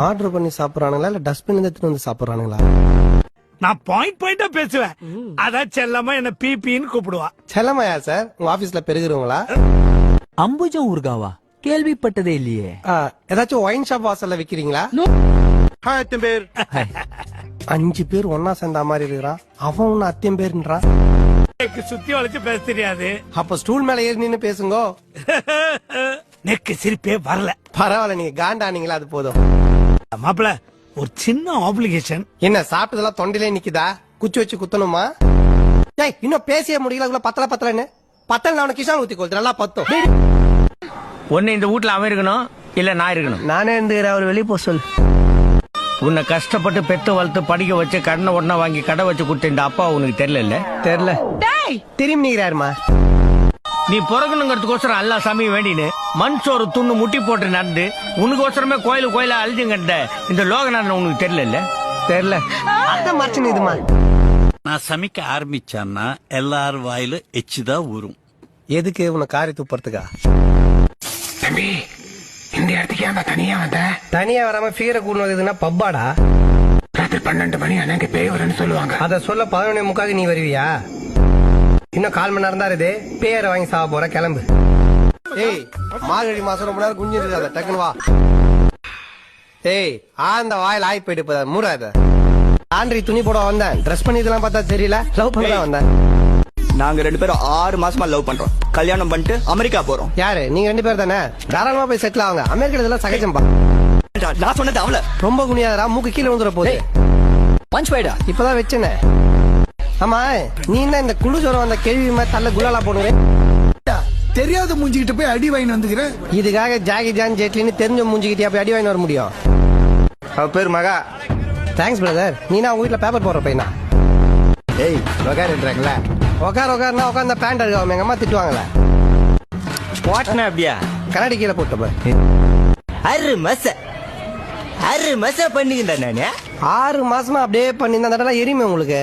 Order பண்ணி சாப்பிடுறானுங்களா இல்ல டஸ்ட்பின்ல எடுத்துட்டு வந்து சாப்பிடுறானுங்களா? நான் பாயிண்டா பேசுவேன். அதான் செல்லமா என்ன பிபின்னு கூப்பிடுவா. செல்லமையா சார் உங்க ஆபீஸ்ல பெருகிறவங்களா? அம்புஜம் ஊர்காவா? கேள்விப்பட்டதே இல்லையே. ஏதாச்சும் ஒயின் ஷாப் வாசல்ல விக்கிறீங்களா? பேர் 5 பேர் ஒன்னா சேர்ந்த மாதிரி இருக்கிறான். அவன் ஒன்னு அத்தியம் பேருன்றான். எனக்கு சுத்தி வளைச்சு பேச தெரியாது. அப்ப ஸ்டூல் மேல ஏறி நின்னு பேசுங்க. நெக்கு சிரிப்பே வரல. பரவாயில்ல, நீங்க காண்டானீங்களா அது போதும். மாப்பிள ஒரு சின்ன ஆப்ளிகேஷன். என்ன சாப்பிட்டதெல்லாம் தொண்டிலே நிக்குதா? குச்சி வச்சு குத்தணுமா? ஏய், இன்னும் பேசிய முடியல. பத்தலன்னு பத்தல அவனை கிஷான் ஊத்தி கொளுத்து நல்லா பத்தும். ஒன்னு இந்த வீட்டுல அவன் இருக்கணும், இல்ல நான் இருக்கணும். நானே இருந்துக்கிறேன், அவர் வெளியே போ சொல். உன்னை கஷ்டப்பட்டு பெத்து வளர்த்து படிக்க வச்சு கடனை உடனே வாங்கி கடை வச்சு கொடுத்த இந்த அப்பா உனக்கு தெரியல. தெரியல திரும்பி நிக்கிறாருமா. நீ பிறக்கணுங்கிறதுக்கோசரம் எல்லா சாமியும் வேண்டினு மண் சோறு துண்ணு முட்டி போட்டு நடந்து உனக்கோசரமே கோயிலா அழிஞ்சு கட்ட இந்த லோகநாதன் உனக்கு தெரியல. தெரியல அதான் மறைச்சு இதுமா. நான் சமைக்க ஆரம்பிச்சான்னா எல்லாரும் வாயில எச்சுதான் ஊறும். எதுக்கு உன்னை காரி துப்புறதுக்கா? தம்பி, இந்த இடத்துக்கு ஏன் தனியா வந்த? தனியா வராம ஃபீரை கூடுனதுன்னா பப்பாடா. ராத்திரி 12 மணி அன்னைக்கு பேய் வரும்னு சொல்லுவாங்க. அத சொல்ல 11:45 நீ வருவியா? இன்னும் 1/4 மணி நேரம் தான் இருக்குது. பேரை வாங்கி சாப்பிட போற, கிளம்பு. ஏய், மார்கழி மாசம் ரொம்ப நேரம் குஞ்சு இருக்காத, டக்குனு வா. ஏய், அந்த வாயில் ஆய் போயிட்டு போதா மூடாத. ஆண்ட்ரி துணி போட வந்தேன், ட்ரெஸ் பண்ணி இதெல்லாம் பார்த்தா தெரியல. லவ் பண்ண வந்தேன். நாங்க 2 பேரும் 6 மாசமா லவ் பண்றோம். கல்யாணம் பண்ணிட்டு அமெரிக்கா போறோம். யாரு நீங்க 2 பேர் தானே? தாராளமா போய் செட்டில் ஆகுங்க. அமெரிக்கா இதெல்லாம் சகஜம்பா. நான் சொன்னது அவள ரொம்ப குனியாதரா, மூக்கு கீழே வந்துட போகுது. பஞ்ச் பைடா இப்பதான் வச்சனே. ஆமா, நீ என்ன இந்த குழு ஜோரம் வந்த கேள்வி மாதிரி தள்ள குலாலா போடுவேன்? தெரியாத மூஞ்சிக்கிட்ட போய் அடி வாங்கி வந்துக்கிறேன். இதுக்காக ஜாகி ஜான் ஜெட்லின்னு தெரிஞ்ச மூஞ்சிக்கிட்டே போய் அடி வாங்கி வர முடியும்? அவ பேர் மகா. Thanks brother. நீனா உங்க வீட்டுல பேப்பர் போடுற பையனா? ஏய், உக்காருன்றாங்களா? உக்காருனா உட்காந்து பேண்ட் இருக்காம எங்க அம்மா திட்டுவாங்களே. போட்டனா அப்படியா? கண்ணாடி கீழே போட்ட 6 மாசம் பண்ணிக்கிட்டேன் நானு. 6 மாசமா அப்படியே பண்ணி அந்த எரியுமே உங்களுக்கு.